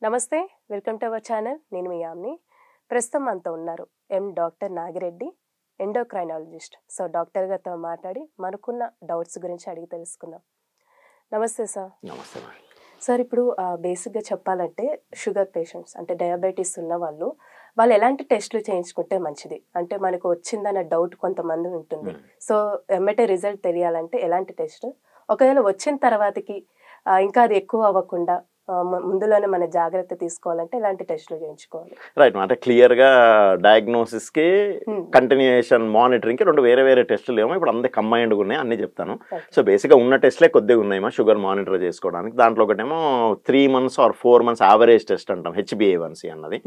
నమస్తే, welcome to our channel. నేను మీ యామ్ని. ప్రస్తుతం మనతో ఉన్నారు doctor Nagireddy, endocrinologist. So doctor గారితో మాట్లాడి మనకున్న డౌట్స్ గురించి అడిగి తెలుసుకుందాం. నమస్తే సార్. నమస్తే. సార్, ఇప్పుడు బేసిక్గా చెప్పాలంటే షుగర్ పేషెంట్స్ అంటే డయాబెటీస్ ఉన్న వాళ్ళు ఎలాంటి టెస్టులు చేయించుకుంటే మంచిది? అంటే మనకు వచ్చిందన్న డౌట్ కొంతమంది ఉంటుంది. సో ఎమ్మటే రిజల్ట్ తెలియాలంటే ఎలాంటి టెస్ట్? ఒకవేళ వచ్చిన తర్వాతకి ఇంకా అది ఎక్కువ అవ్వకుండా ముందులోనే మన జాగ్రత్త తీసుకోవాలంటే ఎలాంటి టెస్టులు చేయించుకోవాలి? రైట్. అంటే క్లియర్గా డయాగ్నోసిస్కి కంటిన్యూయేషన్ మానిటరింగ్కి రెండు వేరే వేరే టెస్టులు ఏమో ఇప్పుడు అందరి కంబైన్డ్గా ఉన్నాయి, అన్నీ చెప్తాను. సో బేసిక్గా ఉన్న టెస్ట్లే కొద్దిగా ఉన్నాయమ్మా షుగర్ మానిటర్ చేసుకోవడానికి. దాంట్లో ఒకటేమో 3 months or 4 months average test అంటాం, HbA1c అన్నది.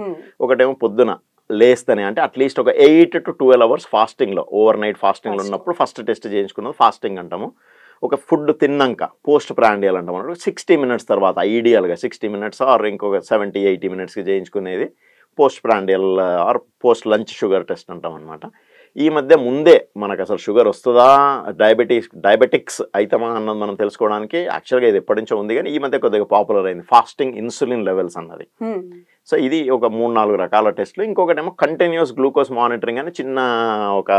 ఒకటేమో పొద్దున లేస్తని అంటే అట్లీస్ట్ ఒక 8 to 12 hours ఫాస్టింగ్లో, ఓవర్ నైట్ ఫాస్టింగ్లో ఉన్నప్పుడు ఫస్ట్ టెస్ట్ చేయించుకున్నది ఫాస్టింగ్ అంటాము. ఒక ఫుడ్ తిన్నాక పోస్ట్ ప్రాండియల్ అంటాం, 60 minutes తర్వాత ఐడియల్గా 60 minutes ఆర్ ఇంకొక 70-80 minutesకి చేయించుకునేది post prandial or post lunch sugar test అంటాం అనమాట. ఈ మధ్య ముందే మనకు అసలు షుగర్ వస్తుందా, డయాబెటిక్స్ అవుతామా అన్నది మనం తెలుసుకోవడానికి యాక్చువల్గా ఇది ఎప్పటి నుంచో ఉంది, కానీ ఈ మధ్య కొద్దిగా పాపులర్ అయింది ఫాస్టింగ్ ఇన్సులిన్ లెవెల్స్ అన్నది. సో ఇది ఒక 3-4 రకాల టెస్టులు. ఇంకొకటేమో కంటిన్యూస్ గ్లూకోజ్ మానిటరింగ్ అని చిన్న ఒక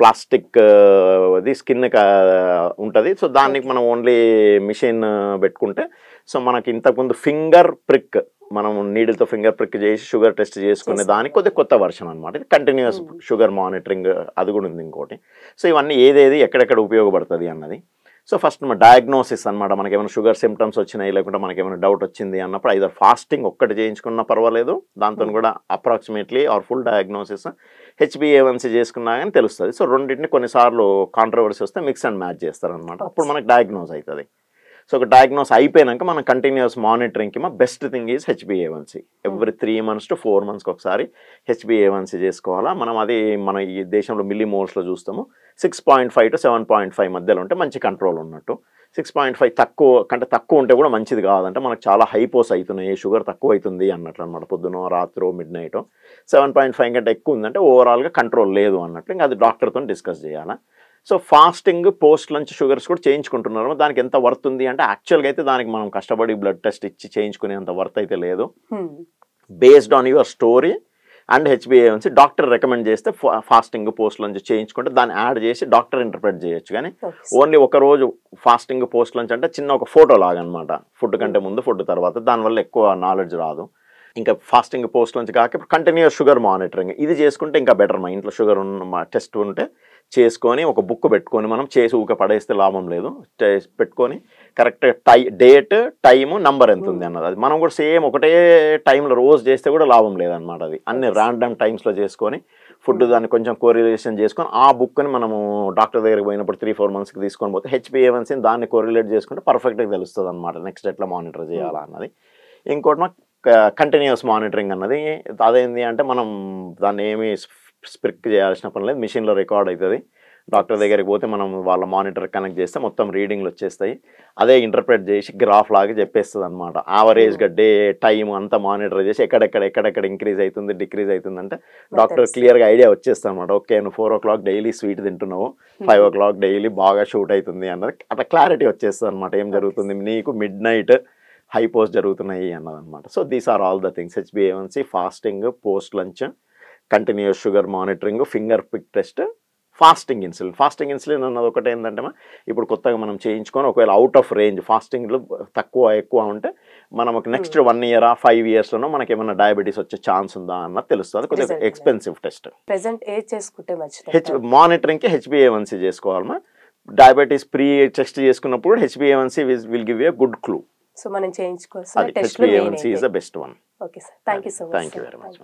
ప్లాస్టిక్ అది స్కిన్ ఉంటుంది. సో దానికి మనం ఓన్లీ మిషన్ పెట్టుకుంటే సో మనకి ఇంతకుముందు ఫింగర్ ప్రిక్, మనం నీడిల్తో ఫింగర్ ప్రిక్ చేసి షుగర్ టెస్ట్ చేసుకునే దానికి కొత్త వర్షన్ అనమాట. ఇది కంటిన్యూస్ షుగర్ మానిటరింగ్, అది కూడా ఉంది ఇంకోటి. సో ఇవన్నీ ఏదేది ఎక్కడెక్కడ ఉపయోగపడుతుంది అన్నది. సో ఫస్ట్ మన డయాగ్నోసిస్ అనమాట, మనకి ఏమైనా షుగర్ సిమ్టమ్స్ వచ్చినాయి లేకుంటే మనకి ఏమైనా డౌట్ వచ్చింది అన్నప్పుడు ఐదర్ ఫాస్టింగ్ ఒక్కటి చేయించుకున్నా పర్వాలేదు, దాంతో కూడా approximately are full diagnosis HbA1c చేసుకున్నా కానీ తెలుస్తుంది. సో రెండింటిని కొన్నిసార్లు కాంట్రవర్సీ వస్తే మిక్స్ అండ్ మ్యాచ్ చేస్తారనమాట, అప్పుడు మనకు డయాగ్నోస్ అవుతుంది. సో ఒక డయాగ్నోస్ అయిపోయాక మనం కంటిన్యూస్ మానిటరింగ్కి best thing is HbA1c. Every 3 months to 4 monthsకి ఒకసారి HbA1c చేసుకోవాలా. మనం అది మన ఈ దేశంలో మిల్లీమోల్స్లో చూస్తాము. 6.5 to 7.5 మధ్యలో ఉంటే మంచి కంట్రోల్ ఉన్నట్టు. 6.5 తక్కువ ఉంటే కూడా మంచిది కాదంటే మనకు చాలా హైపోస్ అవుతున్నాయి, షుగర్ తక్కువ అవుతుంది అన్నట్లు అనమాట. పొద్దున రాత్రో మిడ్ నైట్ 7.5 కంటే ఎక్కువ ఉందంటే ఓవరాల్గా కంట్రోల్ లేదు అన్నట్లు, ఇంకా అది డాక్టర్తో డిస్కస్ చేయాలా. So fasting post lunch sugars కూడా చేయించుకుంటున్నారు. దానికి ఎంత వర్త్ ఉంది అంటే యాక్చువల్గా అయితే దానికి మనం కష్టపడి బ్లడ్ టెస్ట్ ఇచ్చి చేయించుకునేంత వర్త్ అయితే లేదు. Based on your story and HbA1c doctor recommend చేస్తే ఫాస్టింగ్ పోస్ట్ లంచ్ చేయించుకుంటే దాన్ని యాడ్ చేసి డాక్టర్ ఇంటర్ప్రెట్ చేయొచ్చు. కానీ ఓన్లీ ఒక రోజు ఫాస్టింగ్ పోస్ట్ లంచ్ అంటే చిన్న ఒక ఫోటో లాగా అనమాట, ఫుడ్ కంటే ముందు ఫుడ్ తర్వాత, దానివల్ల ఎక్కువ నాలెడ్జ్ రాదు. ఇంకా ఫాస్టింగ్ పోస్ట్ లంచ్ కాక ఇప్పుడు కంటిన్యూస్ షుగర్ మానిటరింగ్ ఇది చేసుకుంటే ఇంకా బెటర్. మా ఇంట్లో షుగర్ ఉన్న టెస్ట్ ఉంటే చేసుకొని ఒక బుక్ పెట్టుకొని మనం చేసి ఊక పడేస్తే లాభం లేదు, పెట్టుకొని కరెక్ట్ డేట్ టైము నంబర్ ఎంత ఉంది అన్నది, అది మనం కూడా సేమ్ ఒకటే టైంలో రోజు చేస్తే కూడా లాభం లేదనమాట. అది అన్ని ర్యాండమ్ టైమ్స్లో చేసుకొని ఫుడ్ దాన్ని కొంచెం కోరిలేషన్ చేసుకొని ఆ బుక్ని మనము డాక్టర్ దగ్గరికి పోయినప్పుడు 3-4 monthsకి తీసుకొని పోతే HbA1c దాన్ని కోరిలేట్ చేసుకుంటే పర్ఫెక్ట్గా తెలుస్తుంది అనమాట నెక్స్ట్ ఎట్లా మానిటర్ చేయాలా అన్నది. ఇంకోటి కంటిన్యూస్ మానిటరింగ్ అన్నది అదేంటి అంటే మనం దాన్ని ఏమి స్ప్రిక్ చేయాల్సిన పని లేదు, మిషన్లో రికార్డ్ అవుతుంది. డాక్టర్ దగ్గరికి పోతే మనం వాళ్ళ మానిటర్ కనెక్ట్ చేస్తే మొత్తం రీడింగ్లు వచ్చేస్తాయి, అదే ఇంటర్ప్రెట్ చేసి గ్రాఫ్ లాగా చెప్పేస్తుంది అనమాట. యావరేజ్గా డే టైం అంతా మానిటర్ చేసి ఎక్కడెక్కడ ఇంక్రీజ్ అవుతుంది డిక్రీజ్ అవుతుంది అంటే డాక్టర్ క్లియర్గా ఐడియా వచ్చేస్తుంది అనమాట. ఓకే, నువ్వు 4 o'clock డైలీ స్వీట్ తింటున్నావు, 5 o'clock డైలీ బాగా షూట్ అవుతుంది అన్నది అట్లా క్లారిటీ వచ్చేస్తుంది అనమాట. ఏం జరుగుతుంది నీకు మిడ్ నైట్ హైపోస్ జరుగుతున్నాయి అన్నదన్నమాట. So these are all the things: HbA1c, fasting, post lunch, continuous sugar monitoring, finger prick test, fasting insulin అన్నది ఒకటి. ఏంటంటే ఇప్పుడు కొత్తగా మనం చేయించుకొని ఒకవేళ అవుట్ ఆఫ్ రేంజ్ ఫాస్టింగ్లో ఎక్కువ ఉంటే మనం నెక్స్ట్ 1 year 5 yearsలోనో మనకి ఏమైనా డయాబెటీస్ వచ్చే ఛాన్స్ ఉందా అన్నది తెలుస్తుంది. కొద్దిగా ఎక్స్పెన్సివ్ టెస్ట్. మానిటరింగ్కి HbA1c చేసుకోవాలమ్మా. డయాబెటీస్ ప్రీ టెస్ట్ చేసుకున్నప్పుడు HbA1c will give a good clue. So మనం చేయించుకోవాలి. HbA1c is the best one. Okay sir, thank you so much. Thank you very much.